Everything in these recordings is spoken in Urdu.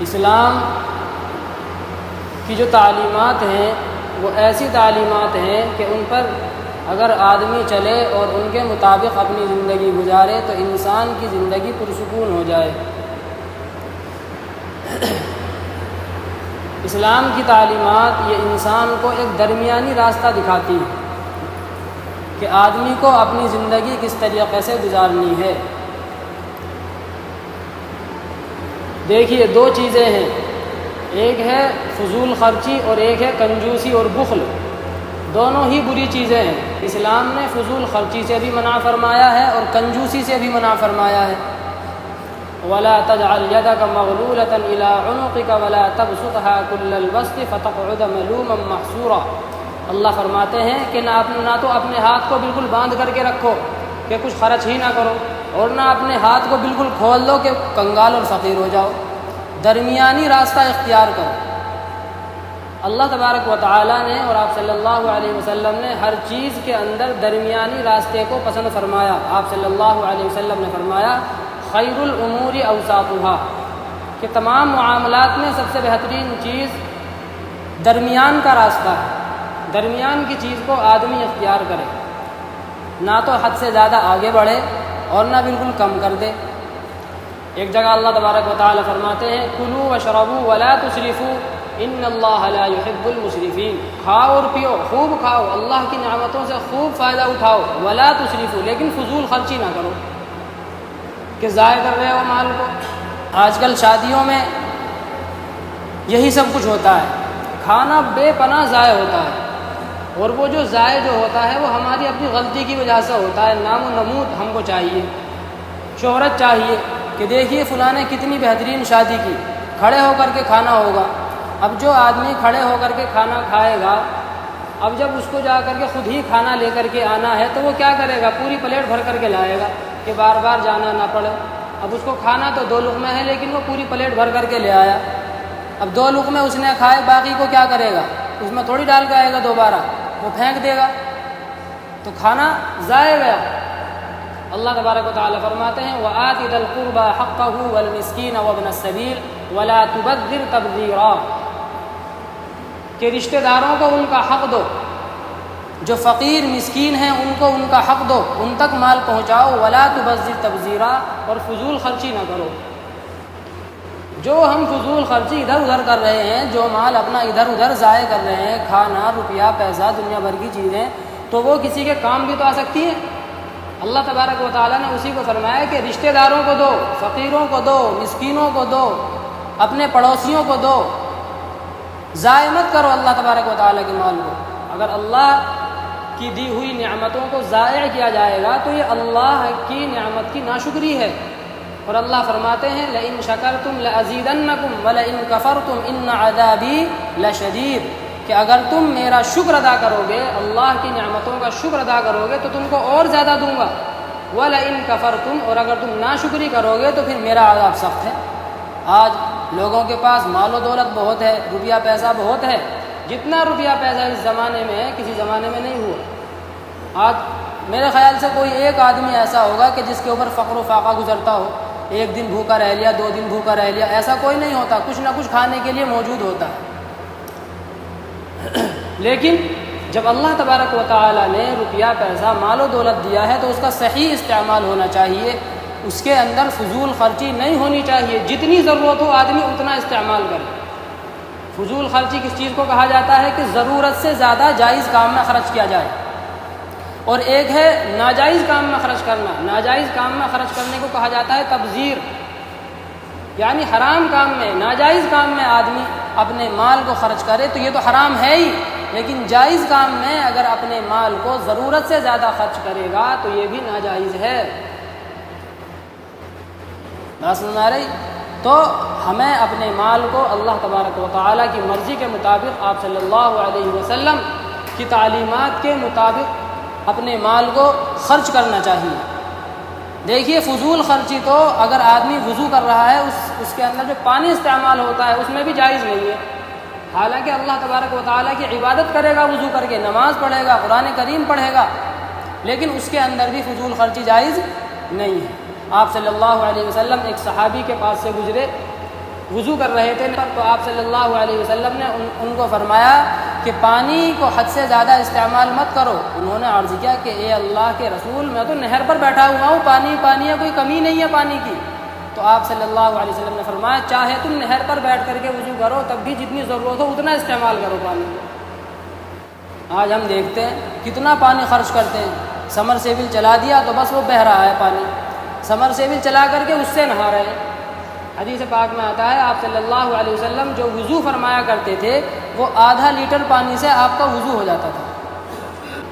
اسلام کی جو تعلیمات ہیں وہ ایسی تعلیمات ہیں کہ ان پر اگر آدمی چلے اور ان کے مطابق اپنی زندگی گزارے تو انسان کی زندگی پرسکون ہو جائے۔ اسلام کی تعلیمات یہ انسان کو ایک درمیانی راستہ دکھاتی ہے کہ آدمی کو اپنی زندگی کس طریقے سے گزارنی ہے۔ دیکھیے دو چیزیں ہیں، ایک ہے فضول خرچی اور ایک ہے کنجوسی اور بخل، دونوں ہی بری چیزیں ہیں۔ اسلام نے فضول خرچی سے بھی منع فرمایا ہے اور کنجوسی سے بھی منع فرمایا ہے۔ وَلَا تَجْعَلْ يَدَكَ مَغْلُولَةً إِلَىٰ عُنُقِكَ وَلَا تَبْسُطْهَا كُلَّ الْبَسْطِ فَتَقْعُدَ مَلُومًا مَّحْسُورًا۔ اللہ فرماتے ہیں کہ نہ تو اپنے ہاتھ کو بالکل باندھ کر کے رکھو کہ کچھ خرچ ہی نہ کرو، اور نہ اپنے ہاتھ کو بالکل کھول دو کہ کنگال اور فقیر ہو جاؤ، درمیانی راستہ اختیار کرو۔ اللہ تبارک و تعالیٰ نے اور آپ صلی اللہ علیہ وسلم نے ہر چیز کے اندر درمیانی راستے کو پسند فرمایا۔ آپ صلی اللہ علیہ وسلم نے فرمایا خیر الامور اوساطها، کہ تمام معاملات میں سب سے بہترین چیز درمیان کا راستہ ہے، درمیان کی چیز کو آدمی اختیار کرے، نہ تو حد سے زیادہ آگے بڑھے اور نہ بالکل کم کر دے۔ ایک جگہ اللہ تبارک و تعالیٰ فرماتے ہیں کلوا واشربوا ولا تسرفوا ان اللہ لا يحب المسرفین، کھاؤ اور پیو، خوب کھاؤ، اللہ کی نعمتوں سے خوب فائدہ اٹھاؤ، ولا تسرفوا، لیکن فضول خرچی نہ کرو کہ ضائع کر رہے ہو مال کو۔ آج کل شادیوں میں یہی سب کچھ ہوتا ہے، کھانا بے پناہ ضائع ہوتا ہے، اور وہ جو ضائع جو ہوتا ہے وہ ہماری اپنی غلطی کی وجہ سے ہوتا ہے۔ نام و نمود ہم کو چاہیے، شہرت چاہیے کہ دیکھیے فلاں نے کتنی بہترین شادی کی، کھڑے ہو کر کے کھانا ہوگا۔ اب جو آدمی کھڑے ہو کر کے کھانا کھائے گا، اب جب اس کو جا کر کے خود ہی کھانا لے کر کے آنا ہے تو وہ کیا کرے گا؟ پوری پلیٹ بھر کر کے لائے گا کہ بار بار جانا نہ پڑے۔ اب اس کو کھانا تو 2 لقمے ہے لیکن وہ پوری پلیٹ بھر کر کے لے آیا۔ اب 2 لقمے اس نے کھائے، باقی کو کیا کرے گا؟ اس میں تھوڑی ڈال کے آئے گا دوبارہ، وہ پھینک دے گا، تو کھانا ضائع گیا۔ اللہ تبارک و تعالیٰ فرماتے ہیں وَآتِ ذَا الْقُرْبَىٰ حَقَّهُ وَالْمِسْكِينَ وَابْنَ السَّبِيلِ وَلَا تُبَذِّرْ تَبْذِيرًا، کہ رشتہ داروں کو ان کا حق دو، جو فقیر مسکین ہیں ان کو ان کا حق دو، ان تک مال پہنچاؤ، وَلَا تُبَذِّرْ تَبْذِيرًا، اور فضول خرچی نہ کرو۔ جو ہم فضول خرچی ادھر ادھر کر رہے ہیں، جو مال اپنا ادھر ادھر ضائع کر رہے ہیں، کھانا، روپیہ، پیسہ، دنیا بھر کی چیزیں، تو وہ کسی کے کام بھی تو آ سکتی ہے۔ اللہ تبارک و تعالیٰ نے اسی کو فرمایا کہ رشتہ داروں کو دو، فقیروں کو دو، مسکینوں کو دو، اپنے پڑوسیوں کو دو، ضائع مت کرو اللہ تبارک و تعالیٰ کے مال کو۔ اگر اللہ کی دی ہوئی نعمتوں کو ضائع کیا جائے گا تو یہ اللہ کی نعمت کی ناشکری ہے، اور اللہ فرماتے ہیں لئن شکرتم لأزیدنکم ولئن کفرتم ان عذابی لشدید، کہ اگر تم میرا شکر ادا کرو گے، اللہ کی نعمتوں کا شکر ادا کرو گے تو تم کو اور زیادہ دوں گا، وَلَئِن كَفَرْتُمْ، اور اگر تم ناشکری کرو گے تو پھر میرا عذاب سخت ہے۔ آج لوگوں کے پاس مال و دولت بہت ہے، روپیہ پیسہ بہت ہے، جتنا روپیہ پیسہ اس زمانے میں ہے کسی زمانے میں نہیں ہوا۔ آج میرے خیال سے کوئی ایک آدمی ایسا ہوگا کہ جس کے اوپر فقر و فاقہ گزرتا ہو، ایک دن بھوکا رہ لیا، 2 دن بھوکا رہ لیا، ایسا کوئی نہیں ہوتا، کچھ نہ کچھ کھانے کے لیے موجود ہوتا ہے۔ لیکن جب اللہ تبارک و تعالیٰ نے روپیہ پیسہ مال و دولت دیا ہے تو اس کا صحیح استعمال ہونا چاہیے، اس کے اندر فضول خرچی نہیں ہونی چاہیے، جتنی ضرورت ہو آدمی اتنا استعمال کرے۔ فضول خرچی کس چیز کو کہا جاتا ہے؟ کہ ضرورت سے زیادہ جائز کام میں خرچ کیا جائے، اور ایک ہے ناجائز کام میں خرچ کرنا۔ ناجائز کام میں خرچ کرنے کو کہا جاتا ہے تبذیر، یعنی حرام کام میں، ناجائز کام میں آدمی اپنے مال کو خرچ کرے تو یہ تو حرام ہے ہی، لیکن جائز کام میں اگر اپنے مال کو ضرورت سے زیادہ خرچ کرے گا تو یہ بھی ناجائز ہے۔ بات سمجھ آ رہی؟ تو ہمیں اپنے مال کو اللہ تبارک و تعالیٰ کی مرضی کے مطابق، آپ صلی اللہ علیہ وسلم کی تعلیمات کے مطابق اپنے مال کو خرچ کرنا چاہیے۔ دیکھیے فضول خرچی تو اگر آدمی وضو کر رہا ہے اس کے اندر جو پانی استعمال ہوتا ہے اس میں بھی جائز نہیں ہے، حالانکہ اللہ تبارک و تعالیٰ کی عبادت کرے گا وضو کر کے، نماز پڑھے گا، قرآن کریم پڑھے گا، لیکن اس کے اندر بھی فضول خرچی جائز نہیں ہے۔ آپ صلی اللہ علیہ وسلم ایک صحابی کے پاس سے گزرے وضو کر رہے تھے تو آپ صلی اللہ علیہ وسلم نے ان کو فرمایا کہ پانی کو حد سے زیادہ استعمال مت کرو۔ انہوں نے عرض کیا کہ اے اللہ کے رسول، میں تو نہر پر بیٹھا ہوا ہوں، پانی ہے، کوئی کمی نہیں ہے پانی کی۔ تو آپ صلی اللہ علیہ وسلم نے فرمایا چاہے تم نہر پر بیٹھ کر کے وضو کرو، تب بھی جتنی ضرورت ہو اتنا استعمال کرو پانی کو۔ آج ہم دیکھتے ہیں کتنا پانی خرچ کرتے ہیں، سمر سیبل چلا دیا تو بس وہ بہہ رہا ہے پانی، سمر سیبل چلا کر کے اس سے نہا رہے ہیں۔ حدیث پاک میں آتا ہے آپ صلی اللہ علیہ وسلم جو وضو فرمایا کرتے تھے وہ آدھا لیٹر پانی سے آپ کا وضو ہو جاتا تھا۔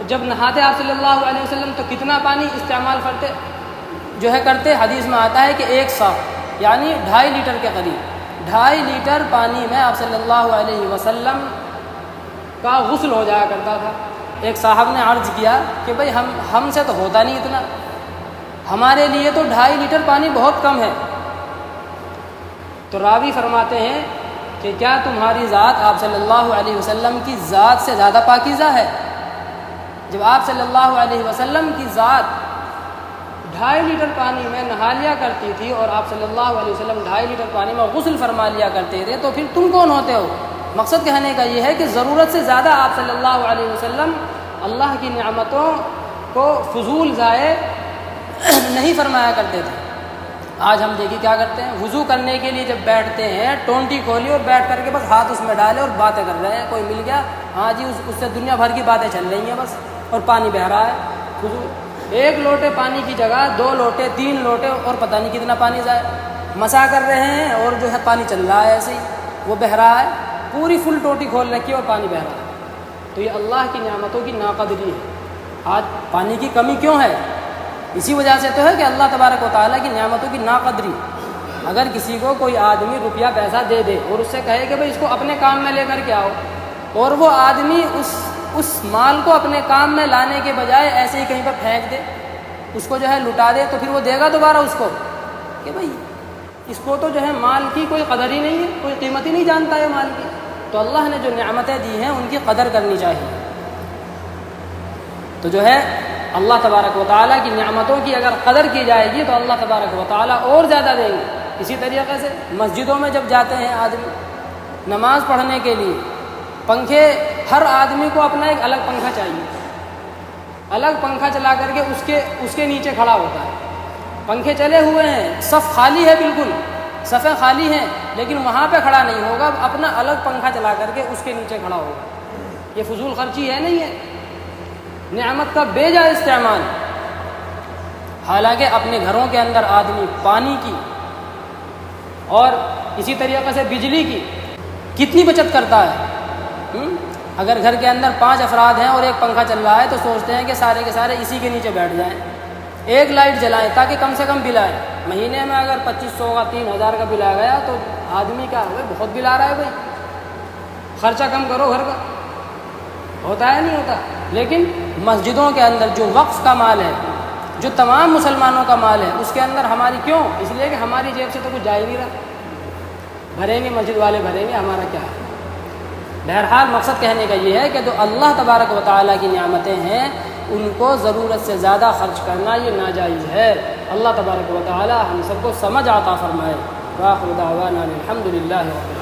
جب نہاتے آپ صلی اللہ علیہ وسلم تو کتنا پانی استعمال کرتے حدیث میں آتا ہے کہ 1 سا یعنی 2.5 لیٹر کے قریب، 2.5 لیٹر پانی میں آپ صلی اللہ علیہ وسلم کا غسل ہو جایا کرتا تھا۔ ایک صاحب نے عرض کیا کہ بھئی ہم سے تو ہوتا نہیں اتنا، ہمارے لیے تو 2.5 لیٹر پانی بہت کم ہے۔ تو راوی فرماتے ہیں کہ کیا تمہاری ذات آپ صلی اللہ علیہ وسلم کی ذات سے زیادہ پاکیزہ ہے؟ جب آپ صلی اللہ علیہ وسلم کی ذات 2.5 لیٹر پانی میں نہا لیا کرتی تھی اور آپ صلی اللہ علیہ وسلم 2.5 لیٹر پانی میں غسل فرما لیا کرتے تھے، تو پھر تم کون ہوتے ہو؟ مقصد کہنے کا یہ ہے کہ ضرورت سے زیادہ آپ صلی اللہ علیہ وسلم اللہ کی نعمتوں کو فضول ضائع نہیں فرمایا کرتے تھے۔ آج ہم دیکھیے کیا کرتے ہیں، وضو کرنے کے لیے جب بیٹھتے ہیں ٹونٹی کھولی اور بیٹھ کر کے بس ہاتھ اس میں ڈالے اور باتیں کر رہے ہیں، کوئی مل گیا ہاں جی اس سے دنیا بھر کی باتیں چل رہی ہیں بس، اور پانی بہہ رہا ہے۔ وضو 1 لوٹے پانی کی جگہ 2 لوٹے 3 لوٹے اور پتہ نہیں کتنا پانی ضائع، مسا کر رہے ہیں اور جو ہے پانی چل رہا ہے ایسے ہی، وہ بہہ رہا ہے، پوری فل ٹوٹی کھول رکھی ہے اور پانی بہہ رہا ہے۔ تو یہ اللہ کی نعمتوں کی ناقدری ہے۔ آج پانی کی کمی کیوں ہے؟ اسی وجہ سے تو ہے کہ اللہ تبارک و تعالیٰ کی نعمتوں کی ناقدری۔ اگر کسی کو کوئی آدمی روپیہ پیسہ دے دے اور اس سے کہے کہ بھئی اس کو اپنے کام میں لے کر کے آؤ، اور وہ آدمی اس مال کو اپنے کام میں لانے کے بجائے ایسے ہی کہیں پر پھینک دے، اس کو جو ہے لٹا دے، تو پھر وہ دے گا دوبارہ اس کو کہ بھئی اس کو تو جو ہے مال کی کوئی قدر ہی نہیں ہے، کوئی قیمت ہی نہیں جانتا ہے مال کی۔ تو اللہ نے جو نعمتیں دی ہیں ان کی قدر کرنی چاہیے۔ تو جو ہے اللہ تبارک و تعالیٰ کی نعمتوں کی اگر قدر کی جائے گی تو اللہ تبارک و تعالیٰ اور زیادہ دیں گے۔ اسی طریقے سے مسجدوں میں جب جاتے ہیں آدمی نماز پڑھنے کے لیے، پنکھے، ہر آدمی کو اپنا ایک الگ پنکھا چاہیے، الگ پنکھا چلا کر کے اس کے نیچے کھڑا ہوتا ہے۔ پنکھے چلے ہوئے ہیں، صف خالی ہے، بالکل صفیں خالی ہیں، لیکن وہاں پہ کھڑا نہیں ہوگا، اپنا الگ پنکھا چلا کر کے اس کے نیچے کھڑا ہوگا۔ یہ فضول خرچی ہے نہیں ہے؟ نعمت کا بے جا استعمال۔ حالانکہ اپنے گھروں کے اندر آدمی پانی کی اور اسی طریقے سے بجلی کی کتنی بچت کرتا ہے۔ اگر گھر کے اندر 5 افراد ہیں اور ایک پنکھا چل رہا ہے تو سوچتے ہیں کہ سارے کے سارے اسی کے نیچے بیٹھ جائیں، ایک لائٹ جلائیں تاکہ کم سے کم بل آئے۔ مہینے میں اگر 2500 کا 3000 کا بل آ گیا تو آدمی کا بہت بل آ رہا ہے، بھائی خرچہ کم کرو گھر کا، ہوتا ہے نہیں ہوتا۔ لیکن مسجدوں کے اندر جو وقف کا مال ہے، جو تمام مسلمانوں کا مال ہے، اس کے اندر ہماری کیوں؟ اس لیے کہ ہماری جیب سے تو کچھ جا ہی نہیں رہا، بھریں گے مسجد والے بھریں گے، ہمارا کیا ہے۔ بہرحال مقصد کہنے کا یہ ہے کہ جو اللہ تبارک و تعالیٰ کی نعمتیں ہیں ان کو ضرورت سے زیادہ خرچ کرنا یہ ناجائز ہے۔ اللہ تبارک و تعالیٰ ہم سب کو سمجھ عطا فرمائے۔ وآخر دعوانا الحمد للہ رب العالمین۔